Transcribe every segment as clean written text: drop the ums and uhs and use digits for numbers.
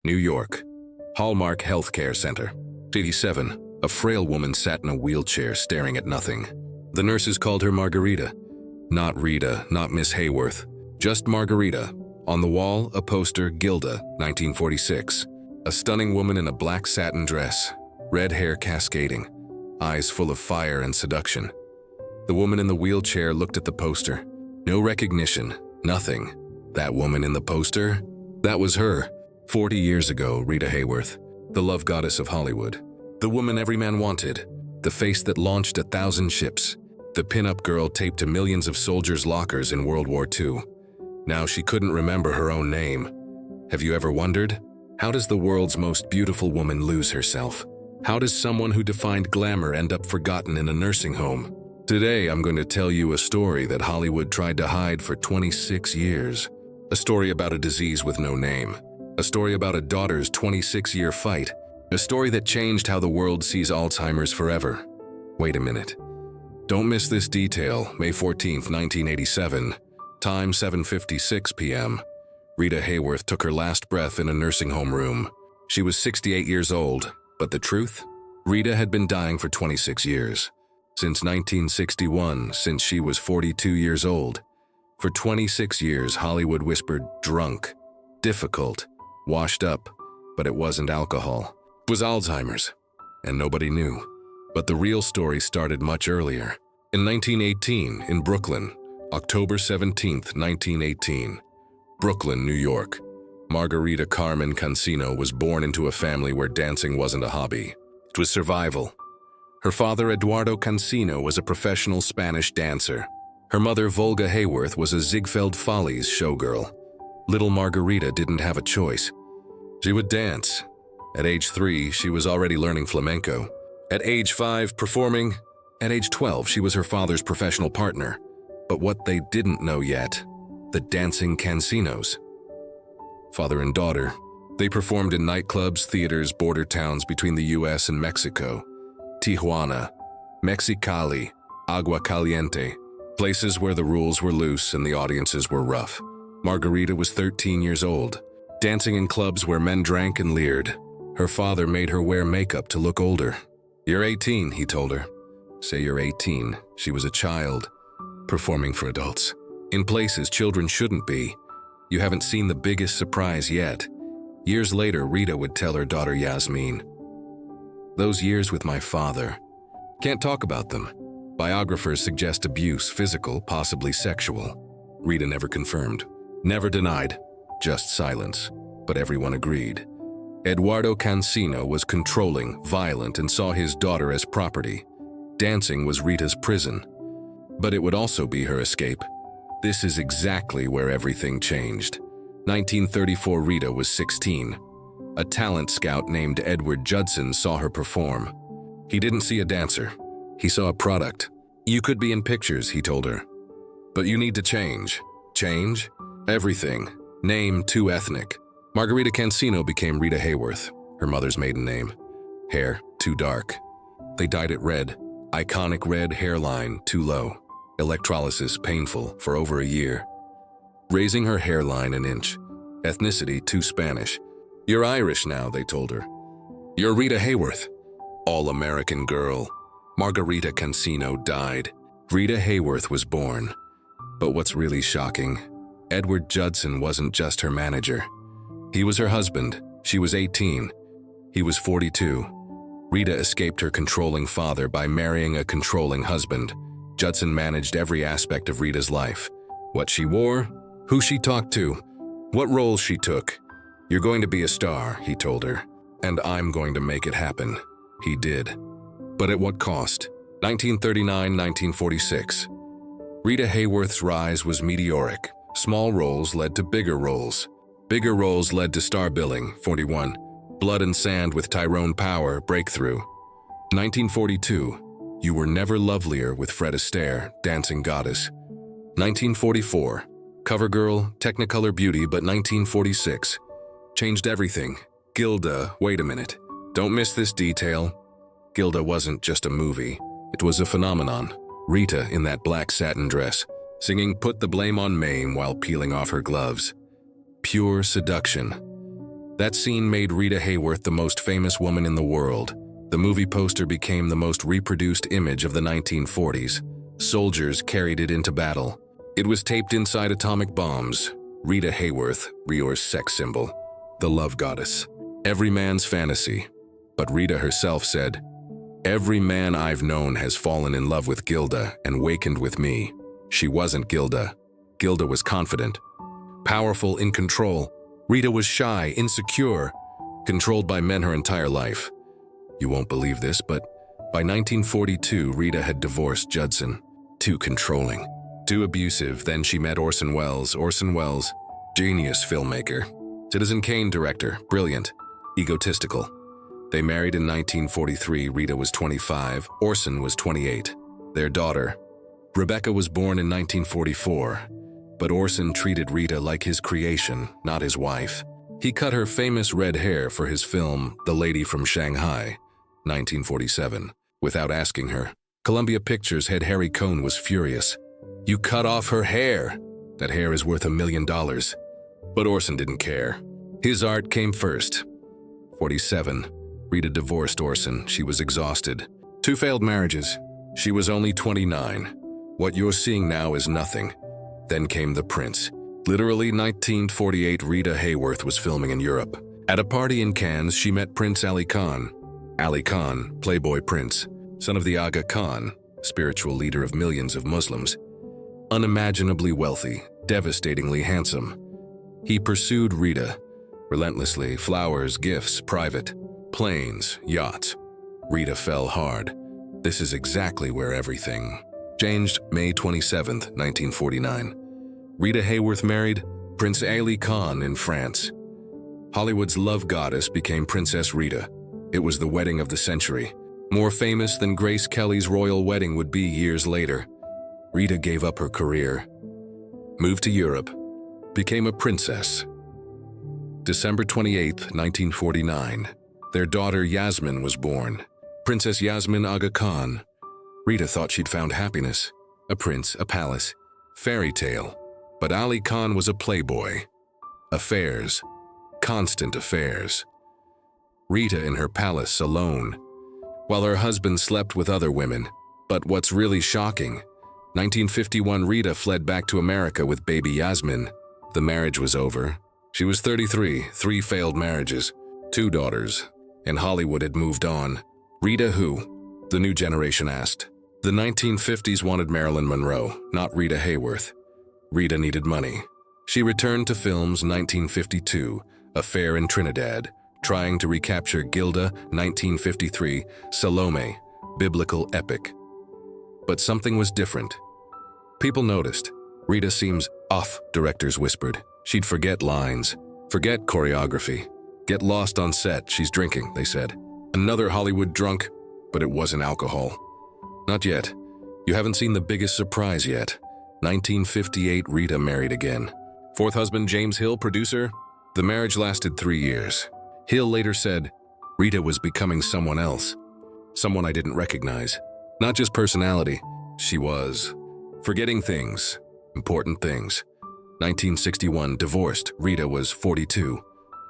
New York. Hallmark Healthcare Center. 87. A frail woman sat in a wheelchair staring at nothing. The nurses called her Margarita. Not Rita, not Miss Hayworth. Just Margarita. On the wall, a poster, Gilda, 1946. A stunning woman in a black satin dress, red hair cascading, eyes full of fire and seduction. The woman in the wheelchair looked at the poster. No recognition, nothing. That woman in the poster? That was her. 40 years ago, Rita Hayworth, the love goddess of Hollywood. The woman every man wanted, the face that launched 1,000 ships, the pin-up girl taped to millions of soldiers' lockers in World War II. Now she couldn't remember her own name. Have you ever wondered? How does the world's most beautiful woman lose herself? How does someone who defined glamour end up forgotten in a nursing home? Today, I'm going to tell you a story that Hollywood tried to hide for 26 years. A story about a disease with no name. A story about a daughter's 26-year fight. A story that changed how the world sees Alzheimer's forever. Wait a minute. Don't miss this detail. May 14th, 1987. Time 7:56 p.m. Rita Hayworth took her last breath in a nursing home room. She was 68 years old, but the truth? Rita had been dying for 26 years. Since 1961, since she was 42 years old. For 26 years, Hollywood whispered drunk, difficult, washed up, but it wasn't alcohol. It was Alzheimer's, and nobody knew. But the real story started much earlier. In 1918, in Brooklyn, October 17th, 1918. Brooklyn, New York. Margarita Carmen Cancino was born into a family where dancing wasn't a hobby. It was survival. Her father, Eduardo Cancino, was a professional Spanish dancer. Her mother, Volga Hayworth, was a Ziegfeld Follies showgirl. Little Margarita didn't have a choice. She would dance. At age 3, she was already learning flamenco. At age 5, performing. At age 12, she was her father's professional partner. But what they didn't know yet, the dancing Cancinos. Father and daughter, they performed in nightclubs, theaters, border towns between the US and Mexico. Tijuana, Mexicali, Agua Caliente, places where the rules were loose and the audiences were rough. Margarita was 13 years old, dancing in clubs where men drank and leered. Her father made her wear makeup to look older. "You're 18, he told her. Say you're 18. She was a child, performing for adults. In places children shouldn't be. You haven't seen the biggest surprise yet. Years later, Rita would tell her daughter Yasmin. Those years with my father. Can't talk about them. Biographers suggest abuse, physical, possibly sexual. Rita never confirmed, never denied, just silence. But everyone agreed. Eduardo Cancino was controlling, violent, and saw his daughter as property. Dancing was Rita's prison. But it would also be her escape. This is exactly where everything changed. 1934, Rita was 16. A talent scout named Edward Judson saw her perform. He didn't see a dancer. He saw a product. You could be in pictures, he told her. But you need to change. Change? Everything. Name too ethnic. Margarita Cancino became Rita Hayworth, her mother's maiden name. Hair too dark. They dyed it red. Iconic red hairline too low. Electrolysis painful for over a year. Raising her hairline an inch. Ethnicity too Spanish. You're Irish now, they told her. You're Rita Hayworth. All-American girl. Margarita Cancino died. Rita Hayworth was born. But what's really shocking, Edward Judson wasn't just her manager. He was her husband. She was 18. He was 42. Rita escaped her controlling father by marrying a controlling husband. Judson managed every aspect of Rita's life. What she wore, who she talked to, what roles she took. You're going to be a star, he told her, and I'm going to make it happen. He did. But at what cost? 1939-1946. Rita Hayworth's rise was meteoric. Small roles led to bigger roles. Bigger roles led to star billing, 41. Blood and Sand with Tyrone Power, breakthrough. 1942. You Were Never Lovelier with Fred Astaire, dancing goddess. 1944. Covergirl, Technicolor beauty, but 1946. Changed everything. Gilda, wait a minute. Don't miss this detail. Gilda wasn't just a movie. It was a phenomenon. Rita in that black satin dress, singing Put the Blame on Mame while peeling off her gloves. Pure seduction. That scene made Rita Hayworth the most famous woman in the world. The movie poster became the most reproduced image of the 1940s. Soldiers carried it into battle. It was taped inside atomic bombs. Rita Hayworth, Rior's sex symbol, the love goddess. Every man's fantasy. But Rita herself said, "Every man I've known has fallen in love with Gilda and wakened with me." She wasn't Gilda. Gilda was confident, powerful, in control. Rita was shy, insecure, controlled by men her entire life. You won't believe this, but by 1942, Rita had divorced Judson. Too controlling, too abusive. Then she met Orson Welles. Orson Welles, genius filmmaker. Citizen Kane director, brilliant, egotistical. They married in 1943. Rita was 25, Orson was 28. Their daughter, Rebecca, was born in 1944. But Orson treated Rita like his creation, not his wife. He cut her famous red hair for his film The Lady from Shanghai, 1947, without asking her. Columbia Pictures head Harry Cohn was furious. "You cut off her hair. That hair is worth $1 million. But Orson didn't care. His art came first. 47. Rita divorced Orson. She was exhausted. 2 failed marriages. She was only 29. What you're seeing now is nothing. Then came The Prince. Literally 1948, Rita Hayworth was filming in Europe. At a party in Cannes, she met Prince Ali Khan. Ali Khan, Playboy Prince, son of the Aga Khan, spiritual leader of millions of Muslims. Unimaginably wealthy, devastatingly handsome. He pursued Rita, relentlessly, flowers, gifts, private, planes, yachts. Rita fell hard. This is exactly where everything changed. May 27, 1949. Rita Hayworth married Prince Ali Khan in France. Hollywood's love goddess became Princess Rita. It was the wedding of the century. More famous than Grace Kelly's royal wedding would be years later. Rita gave up her career, moved to Europe, became a princess. December 28, 1949. Their daughter Yasmin was born. Princess Yasmin Aga Khan. Rita thought she'd found happiness. A prince, a palace, fairy tale. But Ali Khan was a playboy. Affairs. Constant affairs. Rita in her palace alone, while her husband slept with other women. But what's really shocking, 1951, Rita fled back to America with baby Yasmin. The marriage was over. She was 33, 3 failed marriages, 2 daughters, and Hollywood had moved on. Rita who? The new generation asked. The 1950s wanted Marilyn Monroe, not Rita Hayworth. Rita needed money. She returned to films. 1952, Affair in Trinidad, trying to recapture Gilda. 1953, Salome, biblical epic. But something was different. People noticed. Rita seems off, directors whispered. She'd forget lines, forget choreography, get lost on set. She's drinking, they said. Another Hollywood drunk, but it wasn't alcohol. Not yet. You haven't seen the biggest surprise yet. 1958, Rita married again. 4th husband, James Hill, producer. The marriage lasted 3 years. Hill later said, Rita was becoming someone else. Someone I didn't recognize. Not just personality. She was forgetting things, important things. 1961, divorced. Rita was 42.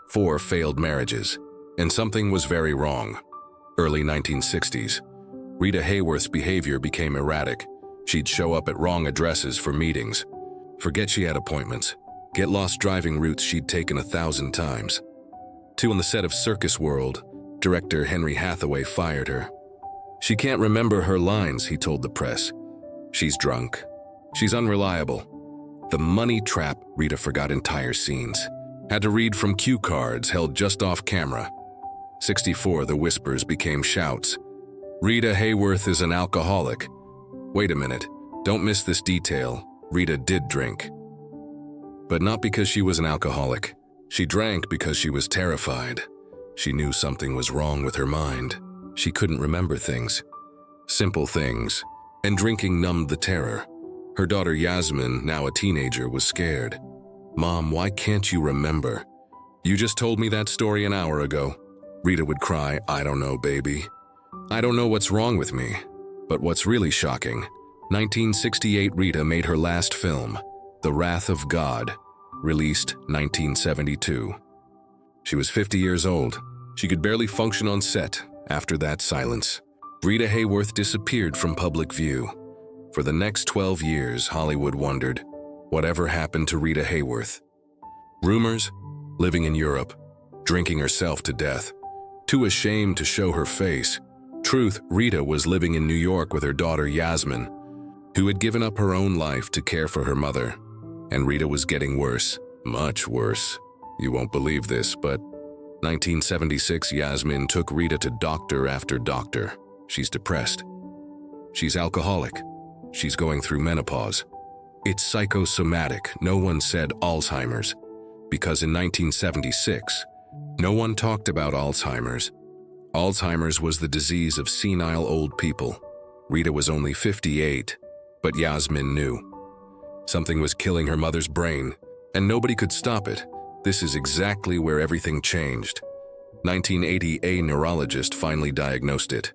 4 failed marriages. And something was very wrong. Early 1960s. Rita Hayworth's behavior became erratic. She'd show up at wrong addresses for meetings. Forget she had appointments. Get lost driving routes she'd taken 1,000 times. 2 on the set of Circus World, director Henry Hathaway fired her. She can't remember her lines, he told the press. She's drunk. She's unreliable. The money trap. Rita forgot entire scenes. Had to read from cue cards held just off camera. 64, the whispers became shouts. Rita Hayworth is an alcoholic. Wait a minute, don't miss this detail. Rita did drink. But not because she was an alcoholic. She drank because she was terrified. She knew something was wrong with her mind. She couldn't remember things. Simple things. And drinking numbed the terror. Her daughter Yasmin, now a teenager, was scared. Mom, why can't you remember? You just told me that story an hour ago. Rita would cry, I don't know, baby. I don't know what's wrong with me. But what's really shocking, 1968, Rita made her last film, The Wrath of God, released 1972. She was 50 years old. She could barely function on set after that silence. Rita Hayworth disappeared from public view. For the next 12 years, Hollywood wondered, whatever happened to Rita Hayworth? Rumors? Living in Europe, drinking herself to death. Too ashamed to show her face. Truth, Rita was living in New York with her daughter Yasmin, who had given up her own life to care for her mother. And Rita was getting worse, much worse. You won't believe this, but 1976, Yasmin took Rita to doctor after doctor. She's depressed. She's alcoholic. She's going through menopause. It's psychosomatic. No one said Alzheimer's, because in 1976, no one talked about Alzheimer's. Alzheimer's was the disease of senile old people. Rita was only 58, but Yasmin knew. Something was killing her mother's brain, and nobody could stop it. This is exactly where everything changed. 1980, a neurologist finally diagnosed it.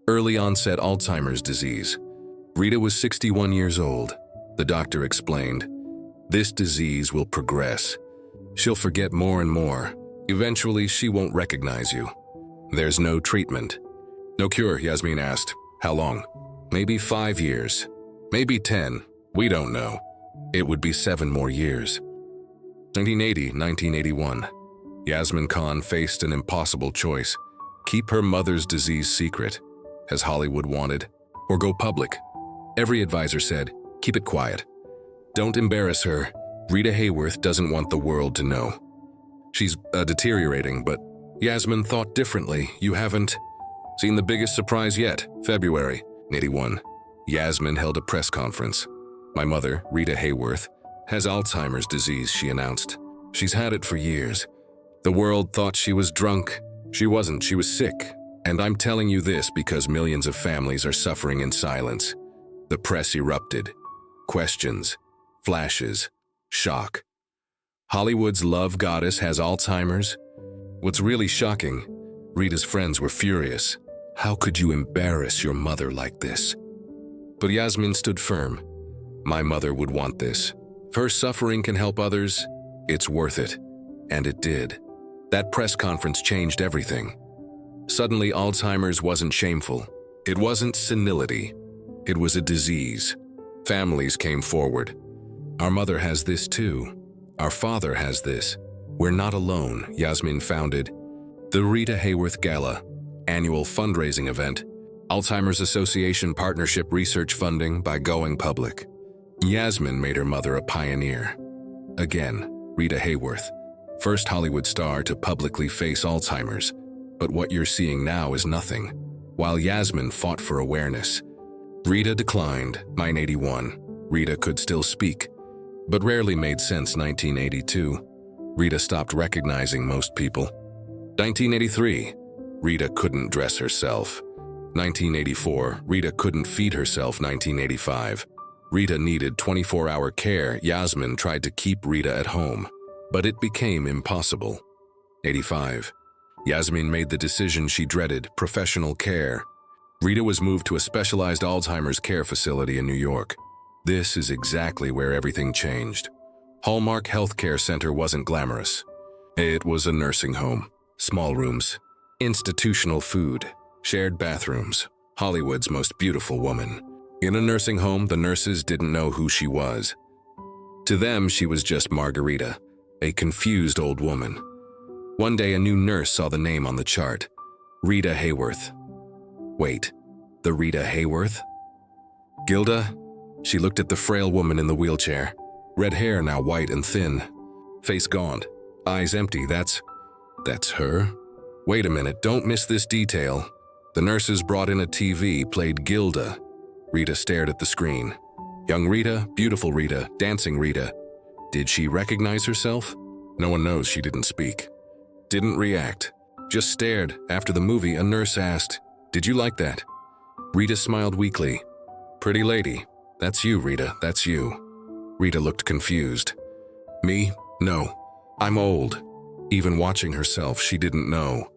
Early-onset Alzheimer's disease. Rita was 61 years old. The doctor explained, "This disease will progress. She'll forget more and more. Eventually, she won't recognize you. There's no treatment." "No cure," Yasmin asked. "How long?" "Maybe 5 years. Maybe 10. We don't know. It would be 7 more years." 1980, 1981. Yasmin Khan faced an impossible choice. Keep her mother's disease secret, as Hollywood wanted, or go public. Every advisor said, keep it quiet. Don't embarrass her. Rita Hayworth doesn't want the world to know. She's deteriorating, but Yasmin thought differently. You haven't seen the biggest surprise yet. February 81. Yasmin held a press conference. "My mother, Rita Hayworth, has Alzheimer's disease," she announced. "She's had it for years. The world thought she was drunk. She wasn't, she was sick. And I'm telling you this because millions of families are suffering in silence." The press erupted. Questions, flashes, shock. Hollywood's love goddess has Alzheimer's? What's really shocking, Rita's friends were furious. How could you embarrass your mother like this? But Yasmin stood firm. "My mother would want this. If her suffering can help others, it's worth it." And it did. That press conference changed everything. Suddenly, Alzheimer's wasn't shameful. It wasn't senility. It was a disease. Families came forward. "Our mother has this too. Our father has this. We're not alone." Yasmin founded the Rita Hayworth Gala, annual fundraising event, Alzheimer's Association partnership research funding by going public. Yasmin made her mother a pioneer. Again, Rita Hayworth, first Hollywood star to publicly face Alzheimer's. But what you're seeing now is nothing. While Yasmin fought for awareness, Rita declined. 1981. Rita could still speak, but rarely made sense. 1982. Rita stopped recognizing most people. 1983. Rita couldn't dress herself. 1984. Rita couldn't feed herself. 1985. Rita needed 24-hour care. Yasmin tried to keep Rita at home, but it became impossible. 85. Yasmin made the decision she dreaded, professional care. Rita was moved to a specialized Alzheimer's care facility in New York. This is exactly where everything changed. Hallmark Healthcare Center wasn't glamorous. It was a nursing home. Small rooms, institutional food, shared bathrooms, Hollywood's most beautiful woman. In a nursing home, the nurses didn't know who she was. To them, she was just Margarita, a confused old woman. One day, a new nurse saw the name on the chart, Rita Hayworth. Wait, the Rita Hayworth? Gilda? She looked at the frail woman in the wheelchair. Red hair now white and thin. Face gaunt, eyes empty. That's her? Wait a minute, don't miss this detail. The nurses brought in a TV, played Gilda. Rita stared at the screen. Young Rita, beautiful Rita, dancing Rita. Did she recognize herself? No one knows. She didn't speak. Didn't react. Just stared. After the movie, a nurse asked, "Did you like that?" Rita smiled weakly. "Pretty lady. That's you, Rita, that's you." Rita looked confused. "Me? No. I'm old." Even watching herself, she didn't know.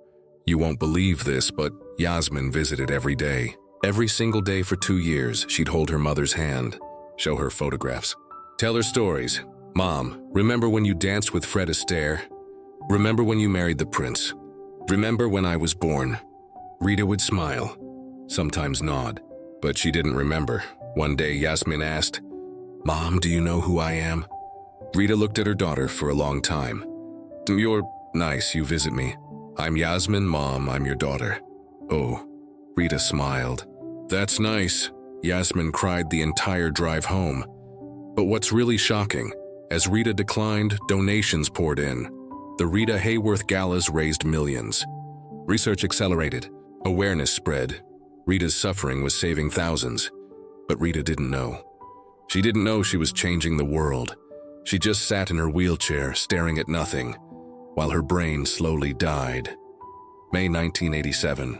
You won't believe this, but Yasmin visited every day. Every single day for 2 years, she'd hold her mother's hand, show her photographs, tell her stories. "Mom, remember when you danced with Fred Astaire?" Remember when you married the prince? Remember when I was born? Rita would smile, sometimes nod, but she didn't remember. One day, Yasmin asked, "Mom, do you know who I am?" Rita looked at her daughter for a long time. "You're nice, you visit me. I'm Yasmin, Mom, I'm your daughter." "Oh," Rita smiled. "That's nice." Yasmin cried the entire drive home. But what's really shocking, as Rita declined, donations poured in. The Rita Hayworth galas raised millions. Research accelerated. Awareness spread. Rita's suffering was saving thousands. But Rita didn't know. She didn't know she was changing the world. She just sat in her wheelchair, staring at nothing, while her brain slowly died. May 1987.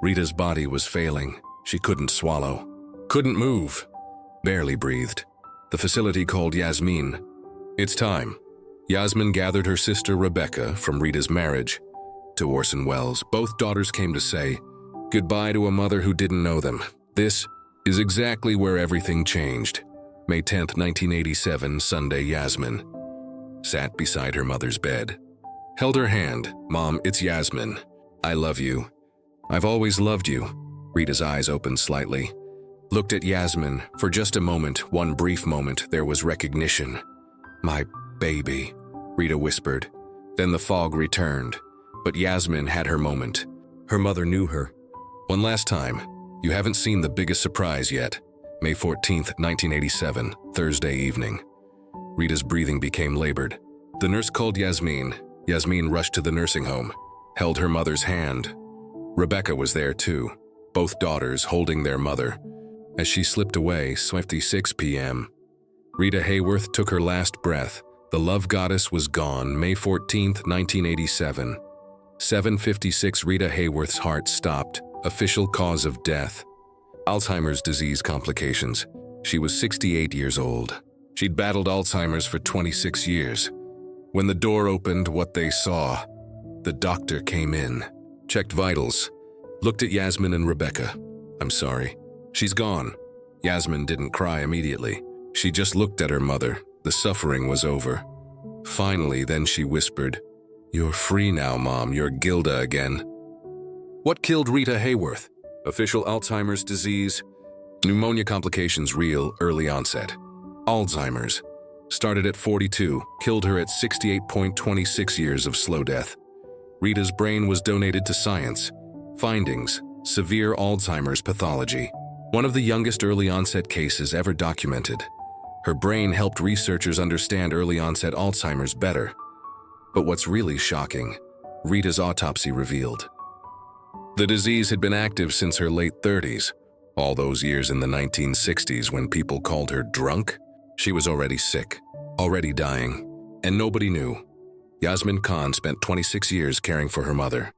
Rita's body was failing. She couldn't swallow, couldn't move, barely breathed. The facility called Yasmin. "It's time." Yasmin gathered her sister Rebecca from Rita's marriage to Orson Welles. Both daughters came to say goodbye to a mother who didn't know them. This is exactly where everything changed. May 10th, 1987, Sunday. Yasmin sat beside her mother's bed, held her hand. "Mom, it's Yasmin. I love you. I've always loved you." Rita's eyes opened slightly, looked at Yasmin. For just a moment, one brief moment, there was recognition. "My baby," Rita whispered. Then the fog returned, but Yasmin had her moment. Her mother knew her. "One last time. You haven't seen the biggest surprise yet." May 14th, 1987, Thursday evening. Rita's breathing became labored. The nurse called Yasmin. Yasmin rushed to the nursing home, held her mother's hand. Rebecca was there too, both daughters holding their mother. As she slipped away, 6 p.m., Rita Hayworth took her last breath. The love goddess was gone. May 14th, 1987. 7:56, Rita Hayworth's heart stopped. Official cause of death: Alzheimer's disease complications. She was 68 years old. She'd battled Alzheimer's for 26 years. When the door opened, what they saw: the doctor came in, checked vitals, looked at Yasmin and Rebecca. "I'm sorry. She's gone." Yasmin didn't cry immediately. She just looked at her mother. The suffering was over. Finally, then she whispered, "You're free now, Mom. You're Gilda again." What killed Rita Hayworth? Official Alzheimer's disease. Pneumonia complications real, early onset. Alzheimer's. Started at 42, killed her at 68.26 years of slow death. Rita's brain was donated to science. Findings: severe Alzheimer's pathology. One of the youngest early onset cases ever documented. Her brain helped researchers understand early onset Alzheimer's better. But what's really shocking, Rita's autopsy revealed: the disease had been active since her late 30s. All those years in the 1960s when people called her drunk, she was already sick, already dying, and nobody knew. Yasmin Khan spent 26 years caring for her mother.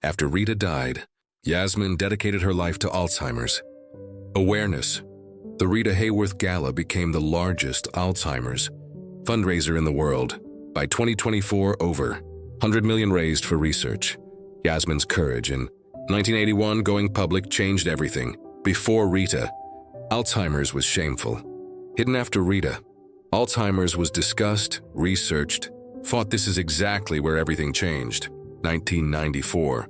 After Rita died, Yasmin dedicated her life to Alzheimer's. Awareness: the Rita Hayworth Gala became the largest Alzheimer's fundraiser in the world. By 2024, over 100 million raised for research. Yasmin's courage in 1981 going public changed everything. Before Rita, Alzheimer's was shameful. Hidden after Rita, Alzheimer's was discussed, researched, fought. This is exactly where everything changed. 1994,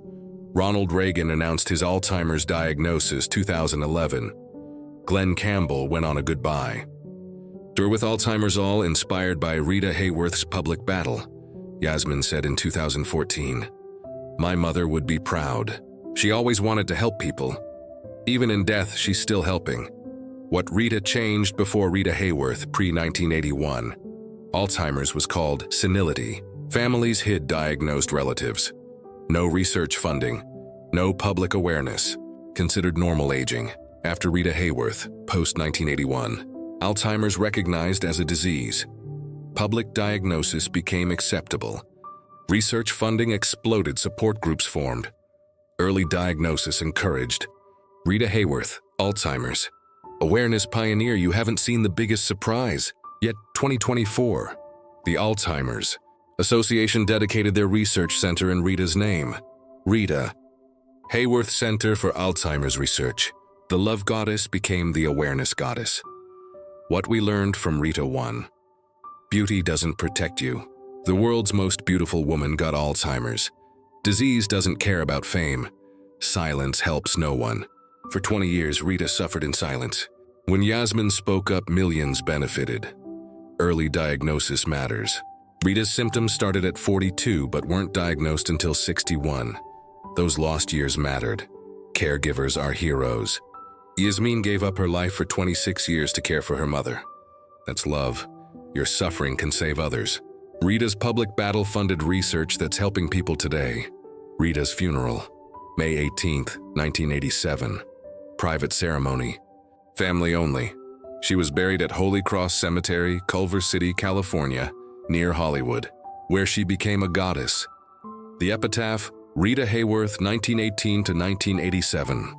Ronald Reagan announced his Alzheimer's diagnosis. 2011, Glenn Campbell went on a goodbye tour with Alzheimer's, all inspired by Rita Hayworth's public battle. Yasmin said in 2014, "My mother would be proud. She always wanted to help people. Even in death, she's still helping." What Rita changed before Rita Hayworth, pre-1981. Alzheimer's was called senility. Families hid diagnosed relatives. No research funding, no public awareness. Considered normal aging. After Rita Hayworth, post-1981, Alzheimer's recognized as a disease. Public diagnosis became acceptable. Research funding exploded, support groups formed. Early diagnosis encouraged. Rita Hayworth, Alzheimer's. Awareness pioneer. You haven't seen the biggest surprise yet. 2024, the Alzheimer's Association dedicated their research center in Rita's name. Rita Hayworth Center for Alzheimer's Research. The love goddess became the awareness goddess. What we learned from Rita: 1. Beauty doesn't protect you. The world's most beautiful woman got Alzheimer's. Disease doesn't care about fame. Silence helps no one. For 20 years, Rita suffered in silence. When Yasmin spoke up, millions benefited. Early diagnosis matters. Rita's symptoms started at 42 but weren't diagnosed until 61. Those lost years mattered. Caregivers are heroes. Yasmin gave up her life for 26 years to care for her mother. That's love. Your suffering can save others. Rita's public battle funded research that's helping people today. Rita's funeral, May 18th, 1987. Private ceremony. Family only. She was buried at Holy Cross Cemetery, Culver City, California, near Hollywood, where she became a goddess. The epitaph, Rita Hayworth, 1918 to 1987.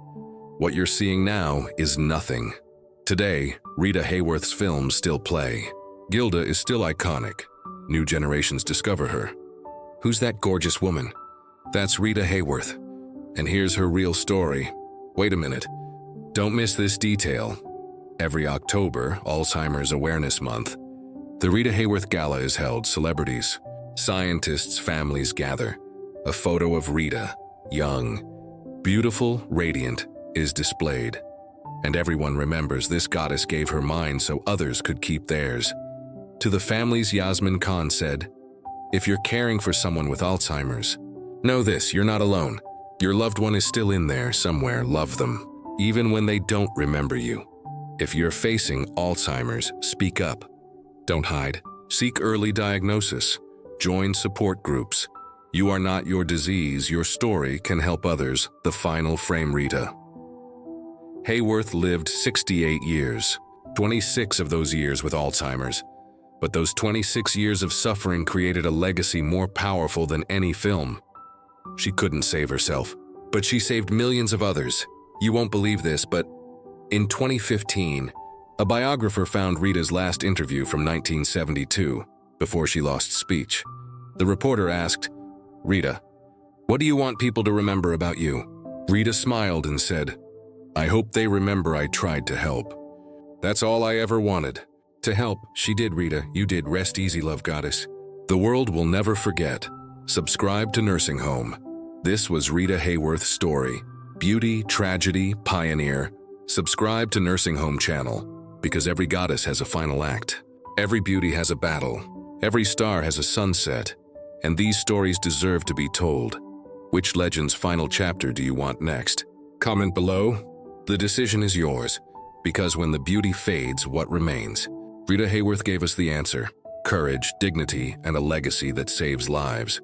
What you're seeing now is nothing. Today, Rita Hayworth's films still play. Gilda is still iconic. New generations discover her. Who's that gorgeous woman? That's Rita Hayworth. And here's her real story. Wait a minute. Don't miss this detail. Every October, Alzheimer's Awareness Month, the Rita Hayworth Gala is held. Celebrities, scientists, families gather. A photo of Rita, young, beautiful, radiant, is displayed. And everyone remembers this goddess gave her mind so others could keep theirs. To the families, Yasmin Khan said, "If you're caring for someone with Alzheimer's, know this, you're not alone. Your loved one is still in there somewhere. Love them, even when they don't remember you. If you're facing Alzheimer's, speak up. Don't hide. Seek early diagnosis. Join support groups. You are not your disease. Your story can help others." The final frame. Rita Hayworth lived 68 years, 26 of those years with Alzheimer's. But those 26 years of suffering created a legacy more powerful than any film. She couldn't save herself, but she saved millions of others. You won't believe this, but in 2015, a biographer found Rita's last interview from 1972, before she lost speech. The reporter asked, "Rita, what do you want people to remember about you?" Rita smiled and said, "I hope they remember I tried to help. That's all I ever wanted. To help." She did, Rita. You did. Rest easy, love goddess. The world will never forget. Subscribe to Nursing Home. This was Rita Hayworth's story. Beauty, tragedy, pioneer. Subscribe to Nursing Home channel, because every goddess has a final act. Every beauty has a battle. Every star has a sunset. And these stories deserve to be told. Which legend's final chapter do you want next? Comment below. The decision is yours, because when the beauty fades, what remains? Rita Hayworth gave us the answer: courage, dignity, and a legacy that saves lives.